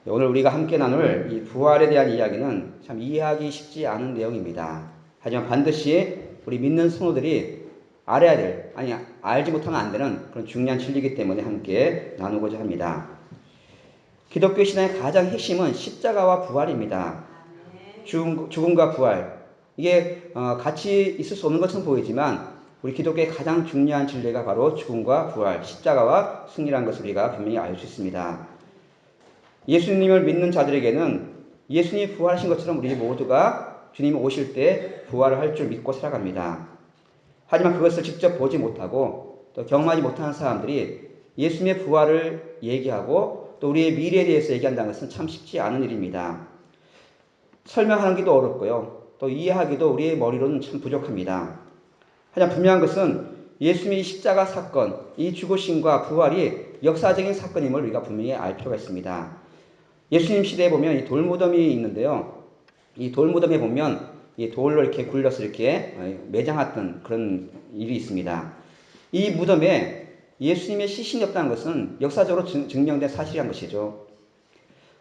오늘 우리가 함께 나눌 이 부활에 대한 이야기는 참 이해하기 쉽지 않은 내용입니다. 하지만 반드시 우리 믿는 성도들이 알아야 될, 아니 알지 못하면 안 되는 그런 중요한 진리이기 때문에 함께 나누고자 합니다. 기독교 신앙의 가장 핵심은 십자가와 부활입니다. 죽음과 부활. 이게 같이 있을 수 없는 것처럼 보이지만 우리 기독교의 가장 중요한 진리가 바로 죽음과 부활, 십자가와 승리라는 것을 우리가 분명히 알 수 있습니다. 예수님을 믿는 자들에게는 예수님이 부활하신 것처럼 우리 모두가 주님이 오실 때 부활을 할 줄 믿고 살아갑니다. 하지만 그것을 직접 보지 못하고 또 경험하지 못하는 사람들이 예수님의 부활을 얘기하고 또 우리의 미래에 대해서 얘기한다는 것은 참 쉽지 않은 일입니다. 설명하기도 어렵고요. 또 이해하기도 우리의 머리로는 참 부족합니다. 하지만 분명한 것은 예수님의 십자가 사건, 이 죽으심과 부활이 역사적인 사건임을 우리가 분명히 알 필요가 있습니다. 예수님 시대에 보면 이 돌무덤이 있는데요. 이 돌무덤에 보면 이 돌로 이렇게 굴려서 이렇게 매장했던 그런 일이 있습니다. 이 무덤에 예수님의 시신이 없다는 것은 역사적으로 증명된 사실이란 것이죠.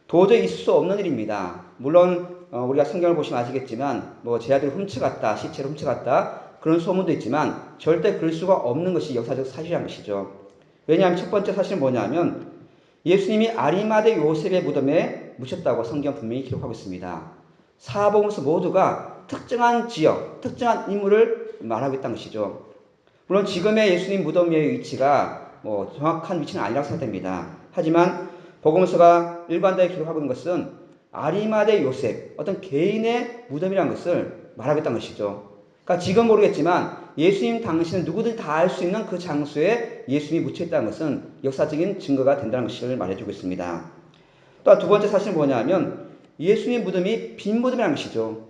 도저히 있을 수 없는 일입니다. 물론 우리가 성경을 보시면 아시겠지만 뭐 제 아들 훔쳐갔다, 시체를 훔쳐갔다 그런 소문도 있지만 절대 그럴 수가 없는 것이 역사적 사실이란 것이죠. 왜냐하면 첫 번째 사실은 뭐냐면 예수님이 아리마대 요셉의 무덤에 묻혔다고 성경 분명히 기록하고 있습니다. 사복음서 모두가 특정한 지역, 특정한 인물을 말하고 있다는 것이죠. 물론 지금의 예수님 무덤의 위치가 뭐 정확한 위치는 아니라고 생각됩니다. 하지만 복음서가 일관되게 기록하고 있는 것은 아리마대 요셉, 어떤 개인의 무덤이라는 것을 말하고 있다는 것이죠. 그러니까 지금 모르겠지만 예수님 당시는 누구든 다 알 수 있는 그 장소에 예수님이 묻혀있다는 것은 역사적인 증거가 된다는 것을 말해주고 있습니다. 또 두 번째 사실은 뭐냐면 예수님의 무덤이 빈 무덤이라는 것이죠.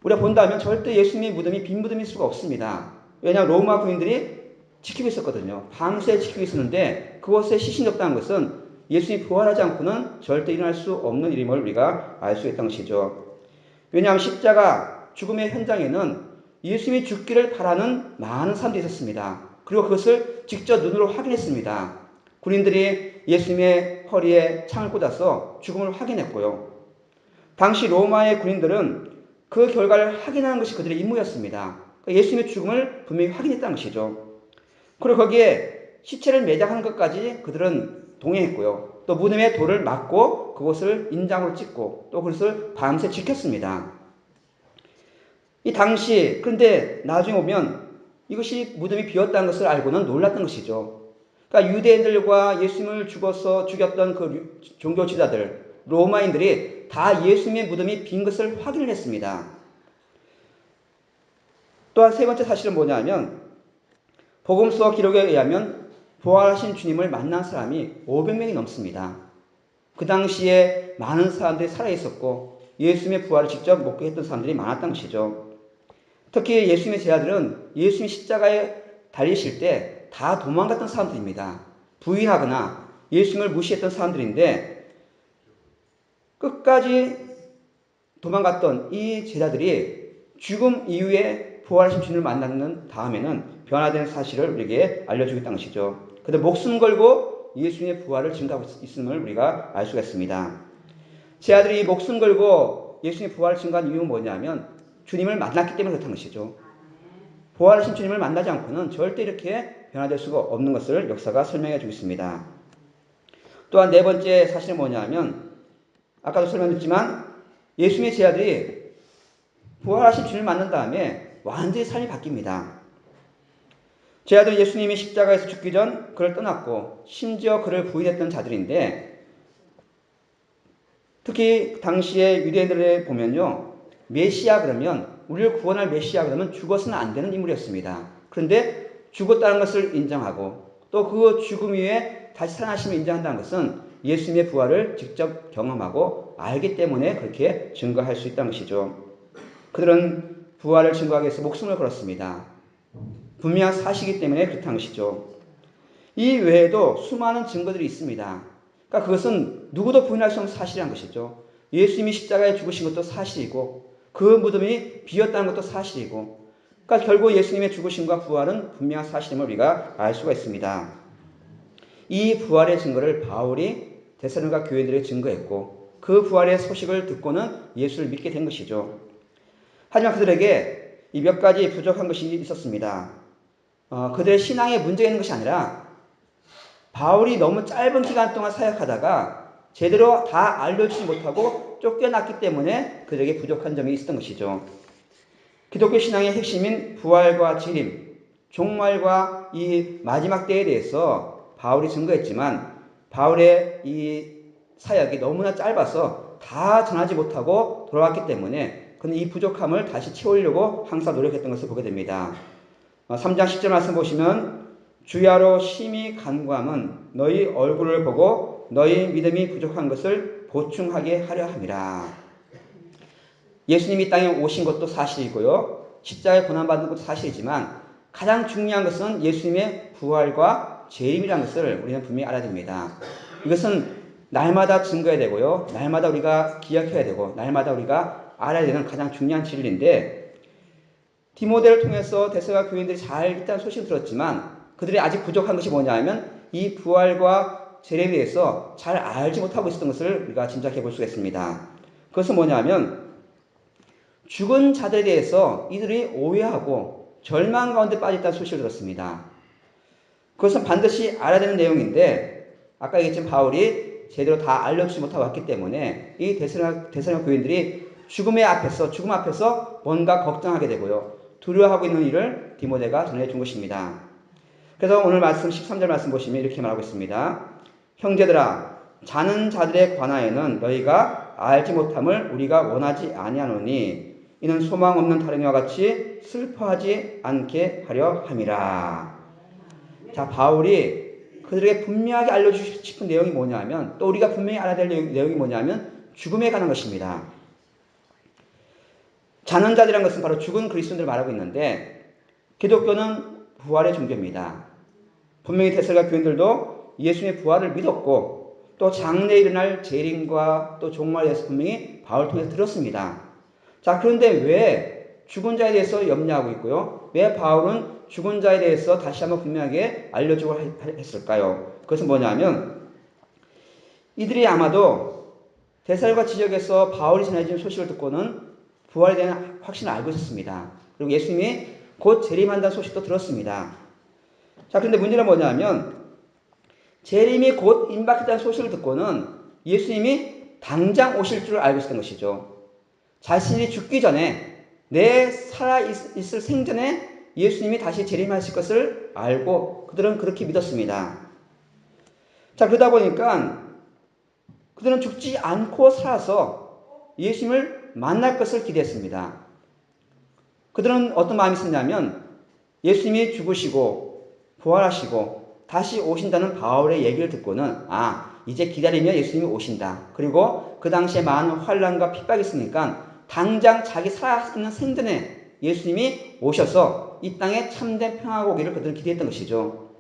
우리가 본다면 절대 예수님의 무덤이 빈 무덤일 수가 없습니다. 왜냐하면 로마 군인들이 지키고 있었거든요. 밤새 지키고 있었는데 그곳에 시신이 없다는 것은 예수님이 부활하지 않고는 절대 일어날 수 없는 일임을 우리가 알 수 있다는 것이죠. 왜냐하면 십자가 죽음의 현장에는 예수님이 죽기를 바라는 많은 사람들이 있었습니다. 그리고 그것을 직접 눈으로 확인했습니다. 군인들이 예수님의 허리에 창을 꽂아서 죽음을 확인했고요. 당시 로마의 군인들은 그 결과를 확인하는 것이 그들의 임무였습니다. 예수님의 죽음을 분명히 확인했다는 것이죠. 그리고 거기에 시체를 매장하는 것까지 그들은 동의했고요. 또 무덤에 돌을 맞고 그것을 인장으로 찍고 또 그것을 밤새 지켰습니다. 이 당시 그런데 나중에 오면 이것이 무덤이 비었다는 것을 알고는 놀랐던 것이죠. 그러니까 유대인들과 예수님을 죽였던 그 종교 지도자들 로마인들이 다 예수님의 무덤이 빈 것을 확인을 했습니다. 또한 세 번째 사실은 뭐냐면 복음서 기록에 의하면 부활하신 주님을 만난 사람이 500명이 넘습니다. 그 당시에 많은 사람들이 살아있었고 예수님의 부활을 직접 목격했던 사람들이 많았던 것이죠. 특히 예수님의 제자들은 예수님이 십자가에 달리실 때 다 도망갔던 사람들입니다. 부인하거나 예수님을 무시했던 사람들인데 끝까지 도망갔던 이 제자들이 죽음 이후에 부활하신 주님을 만나는 다음에는 변화된 사실을 우리에게 알려주겠다는 것이죠. 그들 목숨 걸고 예수님의 부활을 증거하고 있음을 우리가 알 수가 있습니다. 제자들이 목숨 걸고 예수님의 부활을 증거한 이유는 뭐냐면 주님을 만났기 때문에 그렇다는 것이죠. 부활하신 주님을 만나지 않고는 절대 이렇게 변화될 수가 없는 것을 역사가 설명해 주고 있습니다. 또한 네 번째 사실은 뭐냐면 아까도 설명드렸지만 예수님의 제자들이 부활하신 주님을 만난 다음에 완전히 삶이 바뀝니다. 제자들은 예수님이 십자가에서 죽기 전 그를 떠났고 심지어 그를 부인했던 자들인데 특히 당시에 유대인들을 보면요. 메시아 그러면 우리를 구원할 메시아 그러면 죽어서는 안 되는 인물이었습니다. 그런데 죽었다는 것을 인정하고 또 그 죽음 이후에 다시 살아나심을 인정한다는 것은 예수님의 부활을 직접 경험하고 알기 때문에 그렇게 증거할 수 있다는 것이죠. 그들은 부활을 증거하기 위해서 목숨을 걸었습니다. 분명한 사실이기 때문에 그렇다는 것이죠. 이 외에도 수많은 증거들이 있습니다. 그러니까 그것은 누구도 부인할 수 없는 사실이라는 것이죠. 예수님이 십자가에 죽으신 것도 사실이고 그 무덤이 비었다는 것도 사실이고 그러니까 결국 예수님의 죽으심과 부활은 분명한 사실임을 우리가 알 수가 있습니다. 이 부활의 증거를 바울이 데살로니가 교회들에게 증거했고 그 부활의 소식을 듣고는 예수를 믿게 된 것이죠. 하지만 그들에게 이 몇 가지 부족한 것이 있었습니다. 그들의 신앙에 문제가 있는 것이 아니라 바울이 너무 짧은 기간 동안 사역하다가 제대로 다 알려주지 못하고 쫓겨났기 때문에 그들에게 부족한 점이 있었던 것이죠. 기독교 신앙의 핵심인 부활과 재림, 종말과 이 마지막 때에 대해서 바울이 증거했지만 바울의 이 사역이 너무나 짧아서 다 전하지 못하고 돌아왔기 때문에 그는 이 부족함을 다시 채우려고 항상 노력했던 것을 보게 됩니다. 3장 10절 말씀 보시면 주야로 심히 간구함은 너희 얼굴을 보고 너희 믿음이 부족한 것을 보충하게 하려 함이라. 예수님이 땅에 오신 것도 사실이고요. 십자가에 고난받은 것도 사실이지만 가장 중요한 것은 예수님의 부활과 재림이라는 것을 우리는 분명히 알아야 됩니다. 이것은 날마다 증거해야 되고요. 날마다 우리가 기억해야 되고 날마다 우리가 알아야 되는 가장 중요한 진리인데 디모데를 통해서 데살로니가 교인들이 잘 있다는 소식을 들었지만 그들이 아직 부족한 것이 뭐냐 하면 이 부활과 재림에 대해서 잘 알지 못하고 있었던 것을 우리가 짐작해 볼 수가 있습니다. 그것은 뭐냐 하면 죽은 자들에 대해서 이들이 오해하고 절망 가운데 빠졌다는 소식을 들었습니다. 그것은 반드시 알아야 되는 내용인데 아까 얘기했지만 바울이 제대로 다 알려주지 못하고 왔기 때문에 이 데살로니가 교인들이 죽음 앞에서 뭔가 걱정하게 되고요. 두려워하고 있는 일을 디모데가 전해준 것입니다. 그래서 오늘 말씀 13절 말씀 보시면 이렇게 말하고 있습니다. 형제들아 자는 자들에 관하여는 너희가 알지 못함을 우리가 원하지 아니하노니 이는 소망 없는 다름이와 같이 슬퍼하지 않게 하려 함이라. 자, 바울이 그들에게 분명하게 알려주고 싶은 내용이 뭐냐면 또 우리가 분명히 알아야 될 내용이 뭐냐면 죽음에 관한 것입니다. 자는 자들이라는 것은 바로 죽은 그리스도인들을 말하고 있는데 기독교는 부활의 종교입니다. 분명히 데살로니가 교인들도 예수님의 부활을 믿었고 또 장래에 일어날 재림과 또 종말에 대해서 분명히 바울을 통해서 들었습니다. 자, 그런데 왜 죽은 자에 대해서 염려하고 있고요? 왜 바울은 죽은 자에 대해서 다시 한번 분명하게 알려주고 했을까요? 그것은 뭐냐면 이들이 아마도 데살로니가 지역에서 바울이 전해진 소식을 듣고는 부활에 대한 확신을 알고 있었습니다. 그리고 예수님이 곧 재림한다는 소식도 들었습니다. 자, 그런데 문제는 뭐냐면 재림이 곧 임박했다는 소식을 듣고는 예수님이 당장 오실 줄 알고 있었던 것이죠. 자신이 죽기 전에 내 살아있을 생전에 예수님이 다시 재림하실 것을 알고 그들은 그렇게 믿었습니다. 자, 그러다 보니까 그들은 죽지 않고 살아서 예수님을 만날 것을 기대했습니다. 그들은 어떤 마음이 있었냐면 예수님이 죽으시고 부활하시고 다시 오신다는 바울의 얘기를 듣고는 이제 기다리면 예수님이 오신다. 그리고 그 당시에 많은 환난과 핍박이 있으니까 당장 자기 살아있는 생전에 예수님이 오셔서 이 땅에 참된 평화가 오기를 그들은 기대했던 것이죠.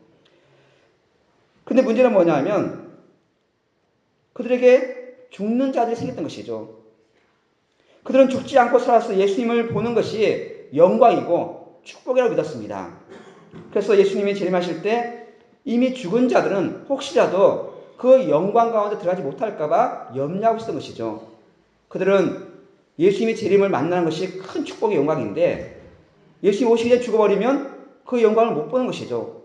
그런데 문제는 뭐냐면 그들에게 죽는 자들이 생겼던 것이죠. 그들은 죽지 않고 살아서 예수님을 보는 것이 영광이고 축복이라고 믿었습니다. 그래서 예수님이 재림하실 때 이미 죽은 자들은 혹시라도 그 영광 가운데 들어가지 못할까봐 염려하고 있었던 것이죠. 그들은 예수님이 재림을 만나는 것이 큰 축복의 영광인데 예수님 오시기 전에 죽어버리면 그 영광을 못 보는 것이죠.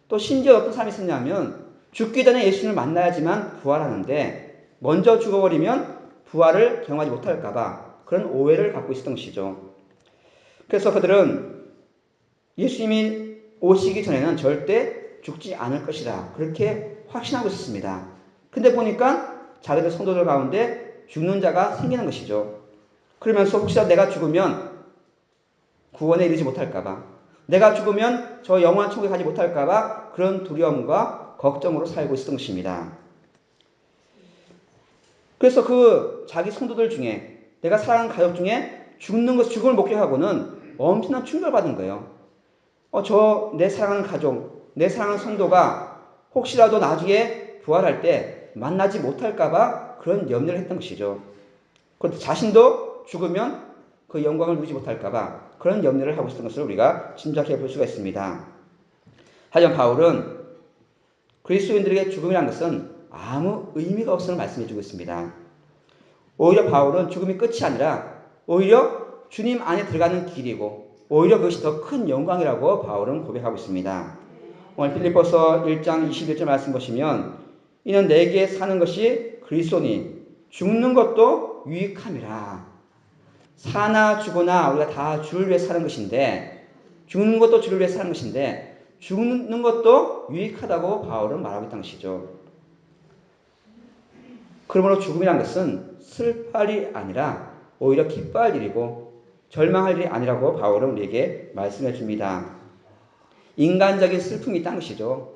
또 심지어 어떤 사람이 있었냐면 죽기 전에 예수님을 만나야지만 부활하는데 먼저 죽어버리면 부활을 경험하지 못할까봐 그런 오해를 갖고 있었던 것이죠. 그래서 그들은 예수님이 오시기 전에는 절대 죽지 않을 것이다. 그렇게 확신하고 있었습니다. 근데 보니까 자기들 성도들 가운데 죽는 자가 생기는 것이죠. 그러면서 혹시라도 내가 죽으면 구원에 이르지 못할까봐, 내가 죽으면 저 영원한 천국에 가지 못할까봐 그런 두려움과 걱정으로 살고 있었던 것입니다. 그래서 그 자기 성도들 중에 내가 사랑하는 가족 중에 죽음을 목격하고는 엄청난 충격을 받은 거예요. 내 사랑하는 가족, 내 사랑하는 성도가 혹시라도 나중에 부활할 때 만나지 못할까봐 그런 염려를 했던 것이죠. 그런데 자신도 죽으면 그 영광을 누리지 못할까봐 그런 염려를 하고 있었던 것을 우리가 짐작해 볼 수가 있습니다. 하지만 바울은 그리스도인들에게 죽음이란 것은 아무 의미가 없음을 말씀해 주고 있습니다. 오히려 바울은 죽음이 끝이 아니라 오히려 주님 안에 들어가는 길이고 오히려 그것이 더 큰 영광이라고 바울은 고백하고 있습니다. 오늘 빌립보서 1장 21절 말씀 보시면 이는 내게 사는 것이 그리스도니 죽는 것도 유익함이라. 사나 죽으나 우리가 다 주를 위해 사는 것인데 죽는 것도 주를 위해 사는 것인데 죽는 것도 유익하다고 바울은 말하고 있다는 것이죠. 그러므로 죽음이란 것은 슬퍼할 일이 아니라 오히려 기뻐할 일이고 절망할 일이 아니라고 바울은 우리에게 말씀해 줍니다. 인간적인 슬픔이 있다는 것이죠.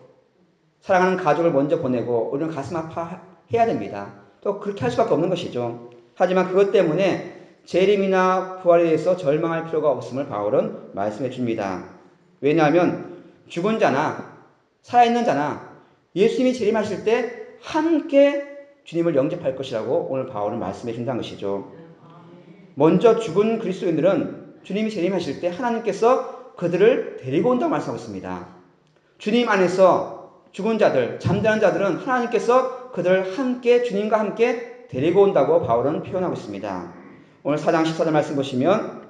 사랑하는 가족을 먼저 보내고 우리는 가슴 아파해야 됩니다. 또 그렇게 할 수밖에 없는 것이죠. 하지만 그것 때문에 재림이나 부활에 대해서 절망할 필요가 없음을 바울은 말씀해 줍니다. 왜냐하면 죽은 자나 살아있는 자나 예수님이 재림하실 때 함께 주님을 영접할 것이라고 오늘 바울은 말씀해 준다는 것이죠. 먼저 죽은 그리스도인들은 주님이 재림하실 때 하나님께서 그들을 데리고 온다고 말씀하고 있습니다. 주님 안에서 죽은 자들, 잠자는 자들은 하나님께서 그들을 함께 주님과 함께 데리고 온다고 바울은 표현하고 있습니다. 오늘 4장 14절 말씀 보시면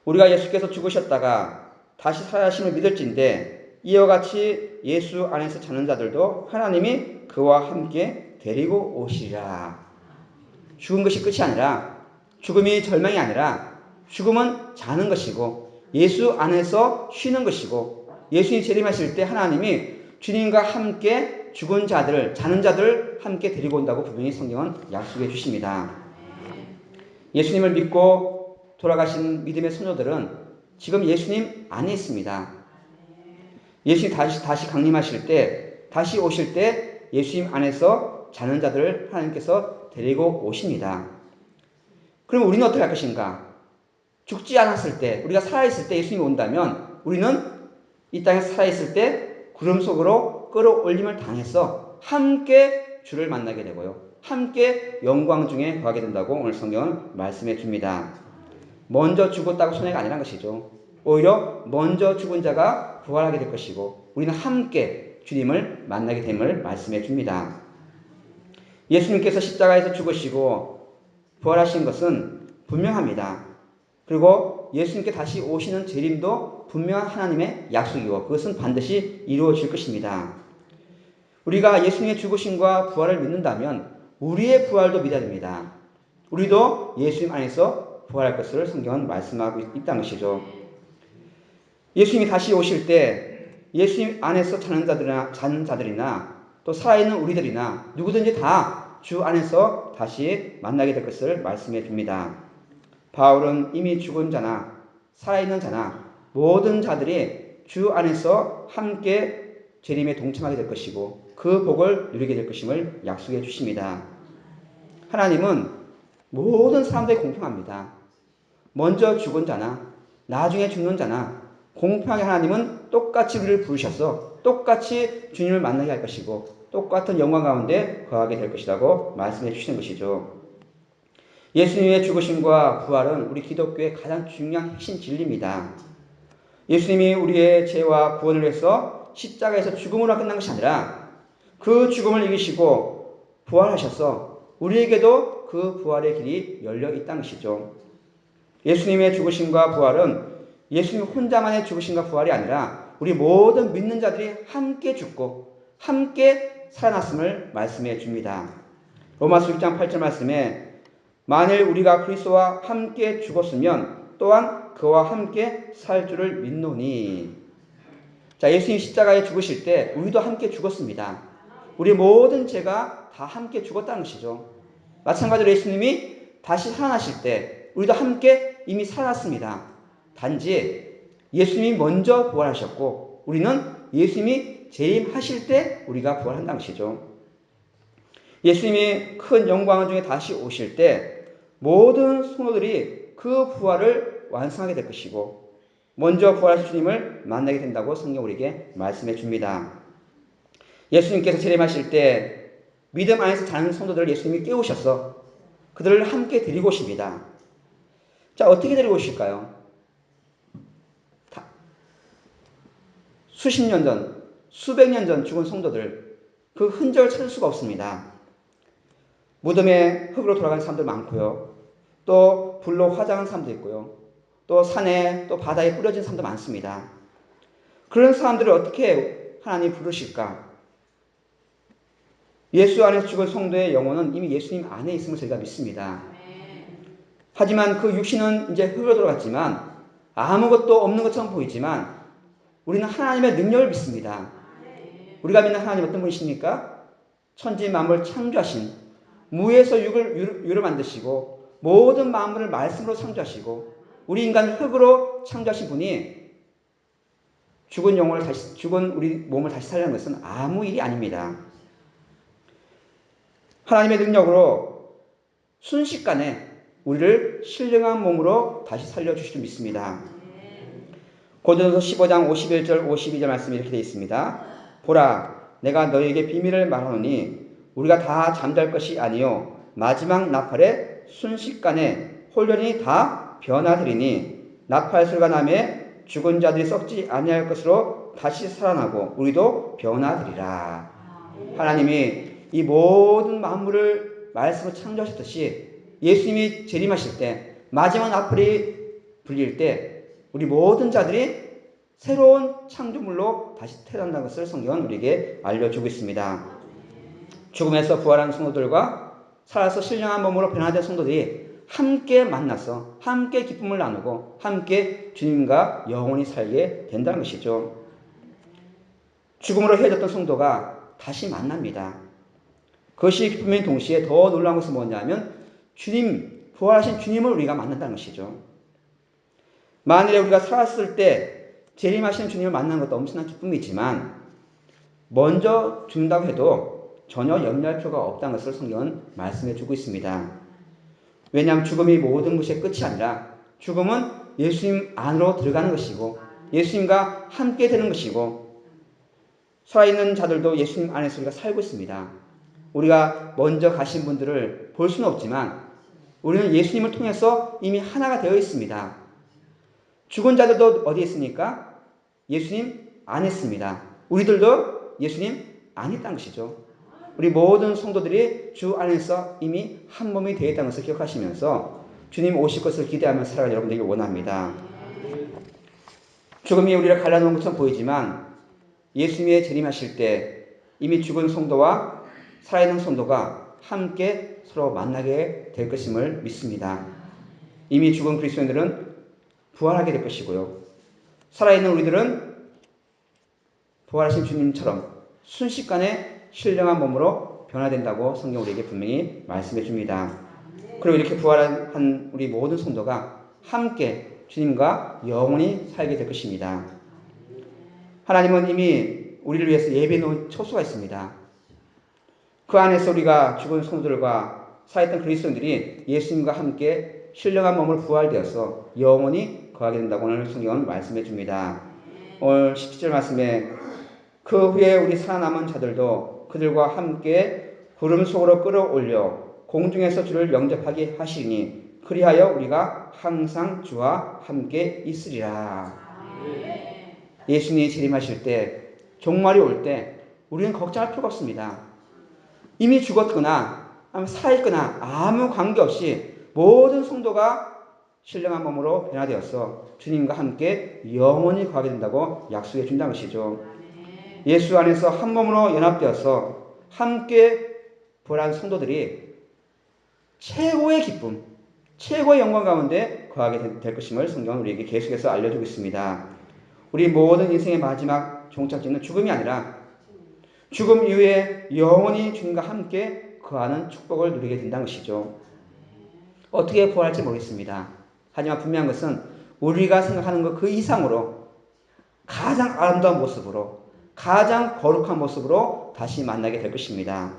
우리가 예수께서 죽으셨다가 다시 살아나심을 믿을진데 이와 같이 예수 안에서 자는 자들도 하나님이 그와 함께 데리고 오시리라. 죽은 것이 끝이 아니라 죽음이 절망이 아니라 죽음은 자는 것이고 예수 안에서 쉬는 것이고 예수님이 재림하실 때 하나님이 주님과 함께 죽은 자들, 자는 자들을 함께 데리고 온다고 분명히 성경은 약속해 주십니다. 예수님을 믿고 돌아가신 믿음의 성도들은 지금 예수님 안에 있습니다. 예수님 다시 강림하실 때, 다시 오실 때 예수님 안에서 자는 자들을 하나님께서 데리고 오십니다. 그럼 우리는 어떻게 할 것인가? 죽지 않았을 때, 우리가 살아있을 때 예수님이 온다면 우리는 이 땅에 살아있을 때 구름 속으로 끌어올림을 당해서 함께 주를 만나게 되고요. 함께 영광 중에 거하게 된다고 오늘 성경은 말씀해 줍니다. 먼저 죽었다고 손해가 아니란 것이죠. 오히려 먼저 죽은 자가 부활하게 될 것이고 우리는 함께 주님을 만나게 됨을 말씀해 줍니다. 예수님께서 십자가에서 죽으시고 부활하신 것은 분명합니다. 그리고 예수님께 다시 오시는 재림도 분명한 하나님의 약속이고 그것은 반드시 이루어질 것입니다. 우리가 예수님의 죽으심과 부활을 믿는다면 우리의 부활도 믿어야 됩니다. 우리도 예수님 안에서 부활할 것을 성경은 말씀하고 있다는 것이죠. 예수님이 다시 오실 때 예수님 안에서 자는 자들이나 또 살아있는 우리들이나 누구든지 다 주 안에서 다시 만나게 될 것을 말씀해 줍니다. 바울은 이미 죽은 자나 살아있는 자나 모든 자들이 주 안에서 함께 재림에 동참하게 될 것이고 그 복을 누리게 될 것임을 약속해 주십니다. 하나님은 모든 사람들이 공평합니다. 먼저 죽은 자나 나중에 죽는 자나 공평하게 하나님은 똑같이 우리를 부르셔서 똑같이 주님을 만나게 할 것이고 똑같은 영광 가운데 거하게 될 것이라고 말씀해 주시는 것이죠. 예수님의 죽으심과 부활은 우리 기독교의 가장 중요한 핵심 진리입니다. 예수님이 우리의 죄와 구원을 위해서 십자가에서 죽음으로 끝난 것이 아니라 그 죽음을 이기시고 부활하셔서 우리에게도 그 부활의 길이 열려 있다는 것이죠. 예수님의 죽으심과 부활은 예수님 혼자만의 죽으심과 부활이 아니라 우리 모든 믿는 자들이 함께 죽고 함께 살아났음을 말씀해 줍니다. 로마서 6장 8절 말씀에 만일 우리가 그리스도와 함께 죽었으면 또한 그와 함께 살 줄을 믿노니. 자, 예수님 십자가에 죽으실 때 우리도 함께 죽었습니다. 우리 모든 죄가 다 함께 죽었다는 것이죠. 마찬가지로 예수님이 다시 살아나실 때 우리도 함께 이미 살아났습니다. 단지 예수님이 먼저 부활하셨고 우리는 예수님이 재림하실 때 우리가 부활한다는 것이죠. 예수님이 큰 영광 중에 다시 오실 때 모든 성도들이 그 부활을 완성하게 될 것이고 먼저 부활하신 주님을 만나게 된다고 성경 우리에게 말씀해 줍니다. 예수님께서 재림하실 때 믿음 안에서 자는 성도들을 예수님이 깨우셔서 그들을 함께 데리고 오십니다. 자, 어떻게 데리고 오실까요? 수십 년 전, 수백 년 전 죽은 성도들, 그 흔적을 찾을 수가 없습니다. 무덤에 흙으로 돌아가는 사람들 많고요. 또 불로 화장한 사람도 있고요. 또 산에 또 바다에 뿌려진 사람도 많습니다. 그런 사람들을 어떻게 하나님이 부르실까? 예수 안에서 죽은 성도의 영혼은 이미 예수님 안에 있음을 저희가 믿습니다. 하지만 그 육신은 이제 흙으로 돌아갔지만 아무것도 없는 것처럼 보이지만 우리는 하나님의 능력을 믿습니다. 우리가 믿는 하나님 어떤 분이십니까? 천지 만물 창조하신, 무에서 유를 만드시고 모든 만물을 말씀으로 창조하시고 우리 인간을 흙으로 창조하신 분이 죽은 우리 몸을 다시 살리는 것은 아무 일이 아닙니다. 하나님의 능력으로 순식간에 우리를 신령한 몸으로 다시 살려주실 줄 믿습니다. 고린도서 15장 51절 52절 말씀이 이렇게 되어 있습니다. 보라, 내가 너희에게 비밀을 말하노니 우리가 다 잠잘 것이 아니요 마지막 나팔에 순식간에 홀연히 다 변화되리니 나팔 소리가 나매 죽은 자들이 썩지 아니할 것으로 다시 살아나고 우리도 변화되리라. 하나님이 이 모든 만물을 말씀으로 창조하셨듯이 예수님이 재림하실 때 마지막 나팔이 불릴 때 우리 모든 자들이 새로운 창조물로 다시 태어난다는 것을 성경은 우리에게 알려주고 있습니다. 죽음에서 부활한 성도들과 살아서 신령한 몸으로 변화된 성도들이 함께 만나서 함께 기쁨을 나누고 함께 주님과 영원히 살게 된다는 것이죠. 죽음으로 헤어졌던 성도가 다시 만납니다. 그것이 기쁨인 동시에 더 놀라운 것은 뭐냐면 부활하신 주님을 우리가 만난다는 것이죠. 만일에 우리가 살았을 때 재림하시는 주님을 만나는 것도 엄청난 기쁨이지만 먼저 죽는다고 해도 전혀 염려할 필요가 없다는 것을 성경은 말씀해 주고 있습니다. 왜냐하면 죽음이 모든 것의 끝이 아니라 죽음은 예수님 안으로 들어가는 것이고 예수님과 함께 되는 것이고 살아있는 자들도 예수님 안에서 우리가 살고 있습니다. 우리가 먼저 가신 분들을 볼 수는 없지만 우리는 예수님을 통해서 이미 하나가 되어 있습니다. 죽은 자들도 어디에 있습니까? 예수님 안에 있습니다. 우리들도 예수님 안에 있다는 것이죠. 우리 모든 성도들이 주 안에서 이미 한 몸이 되어 있다는 것을 기억하시면서 주님 오실 것을 기대하면서 살아가는 여러분들에게 원합니다. 죽음이 우리를 갈라놓은 것처럼 보이지만 예수님의 재림하실 때 이미 죽은 성도와 살아있는 성도가 함께 서로 만나게 될 것임을 믿습니다. 이미 죽은 그리스도인들은 부활하게 될 것이고요. 살아있는 우리들은 부활하신 주님처럼 순식간에 신령한 몸으로 변화된다고 성경 우리에게 분명히 말씀해 줍니다. 그리고 이렇게 부활한 우리 모든 성도가 함께 주님과 영원히 살게 될 것입니다. 하나님은 이미 우리를 위해서 예배해 놓은 처소가 있습니다. 그 안에서 우리가 죽은 성도들과 살아있던 그리스도인들이 예수님과 함께 신령한 몸으로 부활되어서 영원히 거하게 된다고 오늘 성경은 말씀해 줍니다. 오늘 17절 말씀에 그 후에 우리 살아남은 자들도 그들과 함께 구름 속으로 끌어올려 공중에서 주를 영접하게 하시니 그리하여 우리가 항상 주와 함께 있으리라. 예수님이 재림하실 때 종말이 올 때 우리는 걱정할 필요가 없습니다. 이미 죽었거나 살아있거나 아무 관계없이 모든 성도가 신령한 몸으로 변화되어서 주님과 함께 영원히 거하게 된다고 약속해 준다는 것이죠. 예수 안에서 한 몸으로 연합되어서 함께 부활한 성도들이 최고의 기쁨, 최고의 영광 가운데 거하게 될 것임을 성경은 우리에게 계속해서 알려주고 있습니다. 우리 모든 인생의 마지막 종착지는 죽음이 아니라 죽음 이후에 영원히 주님과 함께 거하는 축복을 누리게 된다는 것이죠. 어떻게 부활할지 모르겠습니다. 하지만 분명한 것은 우리가 생각하는 것 그 이상으로 가장 아름다운 모습으로 가장 거룩한 모습으로 다시 만나게 될 것입니다.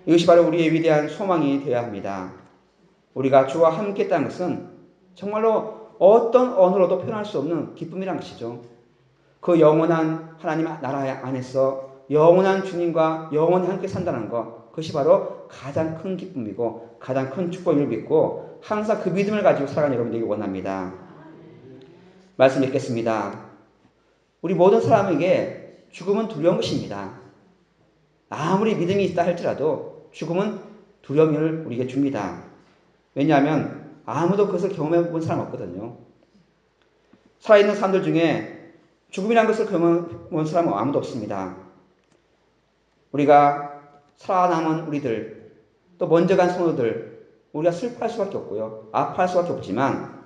이것이 바로 우리의 위대한 소망이 되어야 합니다. 우리가 주와 함께 했다는 것은 정말로 어떤 언어로도 표현할 수 없는 기쁨이란 것이죠. 그 영원한 하나님 나라 안에서 영원한 주님과 영원히 함께 산다는 것, 그것이 바로 가장 큰 기쁨이고 가장 큰 축복을 믿고 항상 그 믿음을 가지고 살아가는 여러분들에게 원합니다. 말씀 읽겠습니다. 우리 모든 사람에게 죽음은 두려운 것입니다. 아무리 믿음이 있다 할지라도 죽음은 두려움을 우리에게 줍니다. 왜냐하면 아무도 그것을 경험해 본 사람 없거든요. 살아있는 사람들 중에 죽음이라는 것을 경험해 본 사람은 아무도 없습니다. 우리가 살아남은 우리들, 또 먼저 간 성도들, 우리가 슬퍼할 수밖에 없고요. 아파할 수밖에 없지만,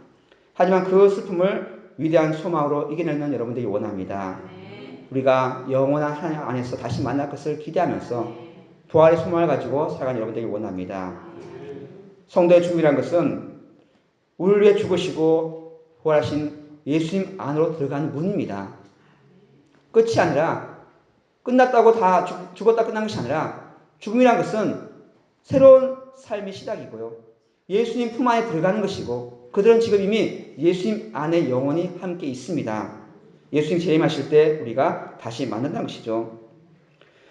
하지만 그 슬픔을 위대한 소망으로 이겨내는 여러분들이 원합니다. 우리가 영원한 하나님 안에서 다시 만날 것을 기대하면서 부활의 소망을 가지고 살아가는 여러분들이 원합니다. 성도의 죽음이라는 것은 우리를 위해 죽으시고 부활하신 예수님 안으로 들어가는 문입니다. 끝이 아니라 끝났다고 다 죽었다 끝난 것이 아니라 죽음이라는 것은 새로운 삶의 시작이고요. 예수님 품 안에 들어가는 것이고 그들은 지금 이미 예수님 안에 영원히 함께 있습니다. 예수님 재림하실 때 우리가 다시 만난다는 것이죠.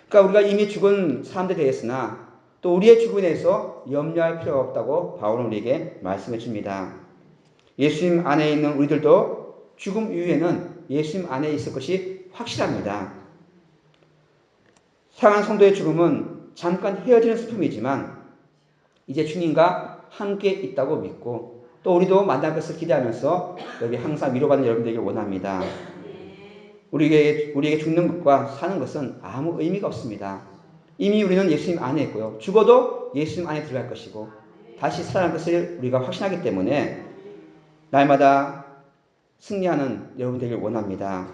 그러니까 우리가 이미 죽은 사람들에 대해서나 또 우리의 죽음에 대해서 염려할 필요가 없다고 바울은 우리에게 말씀해 줍니다. 예수님 안에 있는 우리들도 죽음 이후에는 예수님 안에 있을 것이 확실합니다. 사랑하는 성도의 죽음은 잠깐 헤어지는 슬픔이지만 이제 주님과 함께 있다고 믿고 또 우리도 만날 것을 기대하면서 여기 항상 위로받는 여러분들에게 원합니다. 우리에게 죽는 것과 사는 것은 아무 의미가 없습니다. 이미 우리는 예수님 안에 있고요. 죽어도 예수님 안에 들어갈 것이고 다시 살아날 것을 우리가 확신하기 때문에 날마다 승리하는 여러분들에게 원합니다.